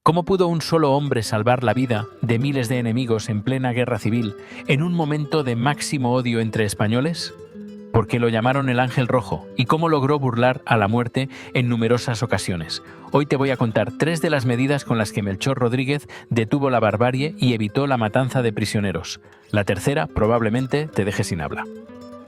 ¿Cómo pudo un solo hombre salvar la vida de miles de enemigos en plena guerra civil, en un momento de máximo odio entre españoles? ¿Por qué lo llamaron el Ángel Rojo? ¿Y cómo logró burlar a la muerte en numerosas ocasiones? Hoy te voy a contar 3 de las medidas con las que Melchor Rodríguez detuvo la barbarie y evitó la matanza de prisioneros. La tercera probablemente te deje sin habla.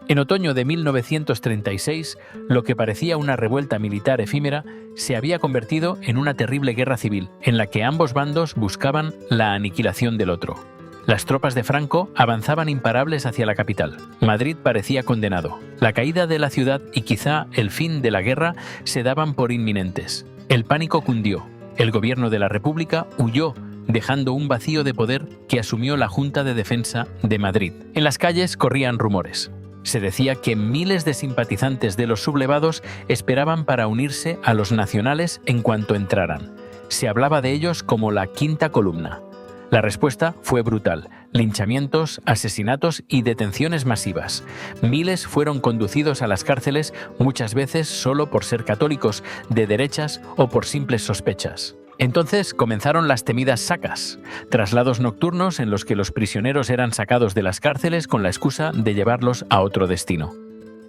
En otoño de 1936, lo que parecía una revuelta militar efímera se había convertido en una terrible guerra civil, en la que ambos bandos buscaban la aniquilación del otro. Las tropas de Franco avanzaban imparables hacia la capital. Madrid parecía condenado. La caída de la ciudad y quizá el fin de la guerra se daban por inminentes. El pánico cundió. El gobierno de la República huyó, dejando un vacío de poder que asumió la Junta de Defensa de Madrid. En las calles corrían rumores. Se decía que miles de simpatizantes de los sublevados esperaban para unirse a los nacionales en cuanto entraran. Se hablaba de ellos como la quinta columna. La respuesta fue brutal: linchamientos, asesinatos y detenciones masivas. Miles fueron conducidos a las cárceles, muchas veces solo por ser católicos, de derechas o por simples sospechas. Entonces comenzaron las temidas sacas, traslados nocturnos en los que los prisioneros eran sacados de las cárceles con la excusa de llevarlos a otro destino.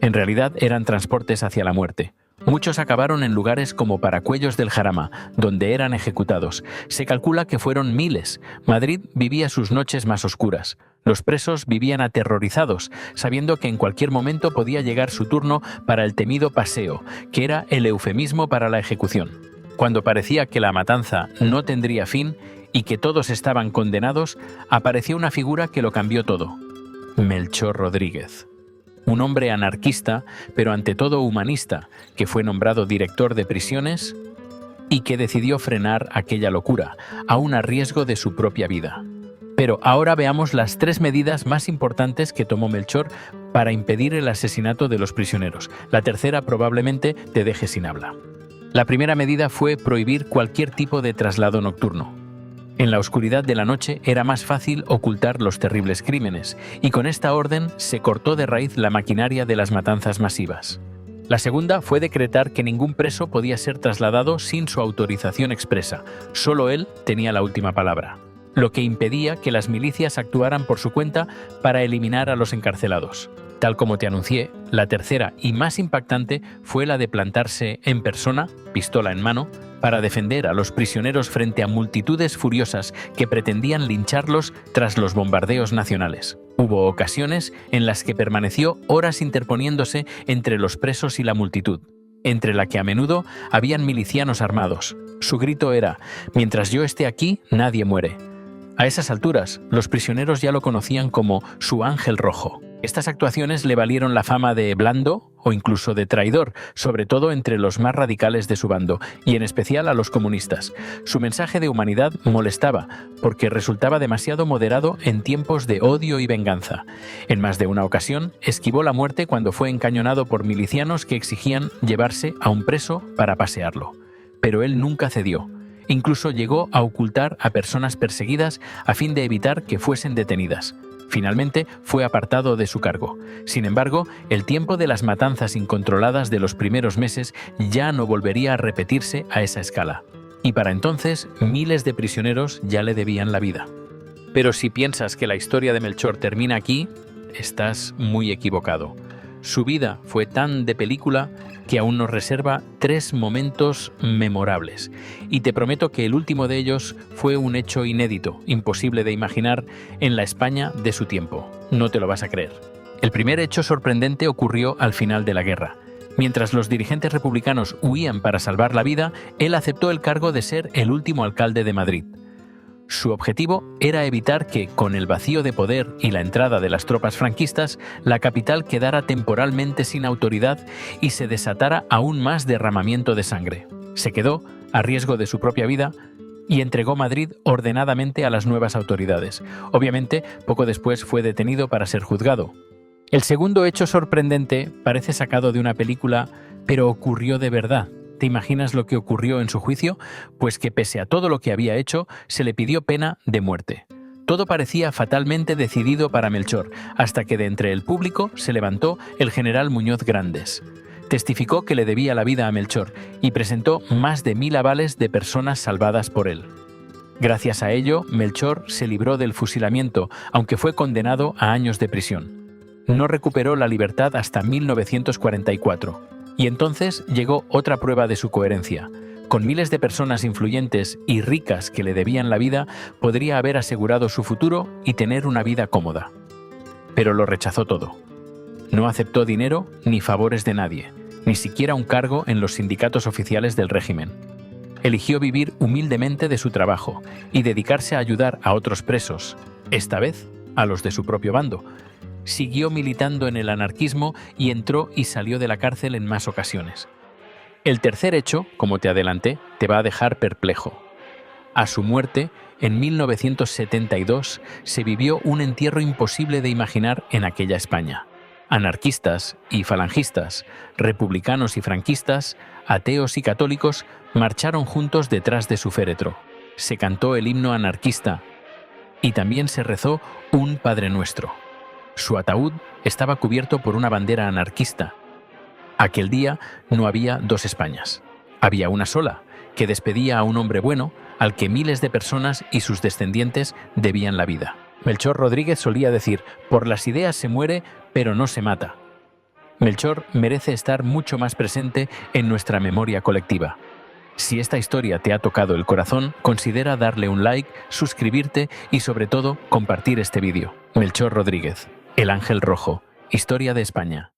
En realidad eran transportes hacia la muerte. Muchos acabaron en lugares como Paracuellos del Jarama, donde eran ejecutados. Se calcula que fueron miles. Madrid vivía sus noches más oscuras. Los presos vivían aterrorizados, sabiendo que en cualquier momento podía llegar su turno para el temido paseo, que era el eufemismo para la ejecución. Cuando parecía que la matanza no tendría fin y que todos estaban condenados, apareció una figura que lo cambió todo: Melchor Rodríguez. Un hombre anarquista, pero ante todo humanista, que fue nombrado director de prisiones y que decidió frenar aquella locura, aun a riesgo de su propia vida. Pero ahora veamos las 3 medidas más importantes que tomó Melchor para impedir el asesinato de los prisioneros. La tercera probablemente te deje sin habla. La primera medida fue prohibir cualquier tipo de traslado nocturno. En la oscuridad de la noche era más fácil ocultar los terribles crímenes, y con esta orden se cortó de raíz la maquinaria de las matanzas masivas. La segunda fue decretar que ningún preso podía ser trasladado sin su autorización expresa. Solo él tenía la última palabra, lo que impedía que las milicias actuaran por su cuenta para eliminar a los encarcelados. Tal como te anuncié, la tercera y más impactante fue la de plantarse en persona, pistola en mano, para defender a los prisioneros frente a multitudes furiosas que pretendían lincharlos tras los bombardeos nacionales. Hubo ocasiones en las que permaneció horas interponiéndose entre los presos y la multitud, entre la que a menudo habían milicianos armados. Su grito era: «Mientras yo esté aquí, nadie muere». A esas alturas, los prisioneros ya lo conocían como su Ángel Rojo. Estas actuaciones le valieron la fama de blando o incluso de traidor, sobre todo entre los más radicales de su bando, y en especial a los comunistas. Su mensaje de humanidad molestaba, porque resultaba demasiado moderado en tiempos de odio y venganza. En más de una ocasión, esquivó la muerte cuando fue encañonado por milicianos que exigían llevarse a un preso para pasearlo. Pero él nunca cedió. Incluso llegó a ocultar a personas perseguidas a fin de evitar que fuesen detenidas. Finalmente fue apartado de su cargo. Sin embargo, el tiempo de las matanzas incontroladas de los primeros meses ya no volvería a repetirse a esa escala. Y para entonces, miles de prisioneros ya le debían la vida. Pero si piensas que la historia de Melchor termina aquí, estás muy equivocado. Su vida fue tan de película que aún nos reserva 3 momentos memorables. Y te prometo que el último de ellos fue un hecho inédito, imposible de imaginar en la España de su tiempo. No te lo vas a creer. El primer hecho sorprendente ocurrió al final de la guerra. Mientras los dirigentes republicanos huían para salvar la vida, él aceptó el cargo de ser el último alcalde de Madrid. Su objetivo era evitar que, con el vacío de poder y la entrada de las tropas franquistas, la capital quedara temporalmente sin autoridad y se desatara aún más derramamiento de sangre. Se quedó, a riesgo de su propia vida, y entregó Madrid ordenadamente a las nuevas autoridades. Obviamente, poco después fue detenido para ser juzgado. El segundo hecho sorprendente parece sacado de una película, pero ocurrió de verdad. ¿Te imaginas lo que ocurrió en su juicio? Pues que pese a todo lo que había hecho, se le pidió pena de muerte. Todo parecía fatalmente decidido para Melchor, hasta que de entre el público se levantó el general Muñoz Grandes. Testificó que le debía la vida a Melchor y presentó más de 1000 avales de personas salvadas por él. Gracias a ello, Melchor se libró del fusilamiento, aunque fue condenado a años de prisión. No recuperó la libertad hasta 1944. Y entonces llegó otra prueba de su coherencia. Con miles de personas influyentes y ricas que le debían la vida, podría haber asegurado su futuro y tener una vida cómoda. Pero lo rechazó todo. No aceptó dinero ni favores de nadie, ni siquiera un cargo en los sindicatos oficiales del régimen. Eligió vivir humildemente de su trabajo y dedicarse a ayudar a otros presos, esta vez a los de su propio bando. Siguió militando en el anarquismo y entró y salió de la cárcel en más ocasiones. El tercer hecho, como te adelanté, te va a dejar perplejo. A su muerte, en 1972, se vivió un entierro imposible de imaginar en aquella España. Anarquistas y falangistas, republicanos y franquistas, ateos y católicos marcharon juntos detrás de su féretro. Se cantó el himno anarquista y también se rezó un Padre Nuestro. Su ataúd estaba cubierto por una bandera anarquista. Aquel día no había dos Españas. Había una sola, que despedía a un hombre bueno al que miles de personas y sus descendientes debían la vida. Melchor Rodríguez solía decir: por las ideas se muere, pero no se mata. Melchor merece estar mucho más presente en nuestra memoria colectiva. Si esta historia te ha tocado el corazón, considera darle un like, suscribirte y sobre todo compartir este vídeo. Melchor Rodríguez, el Ángel Rojo, Historia de España.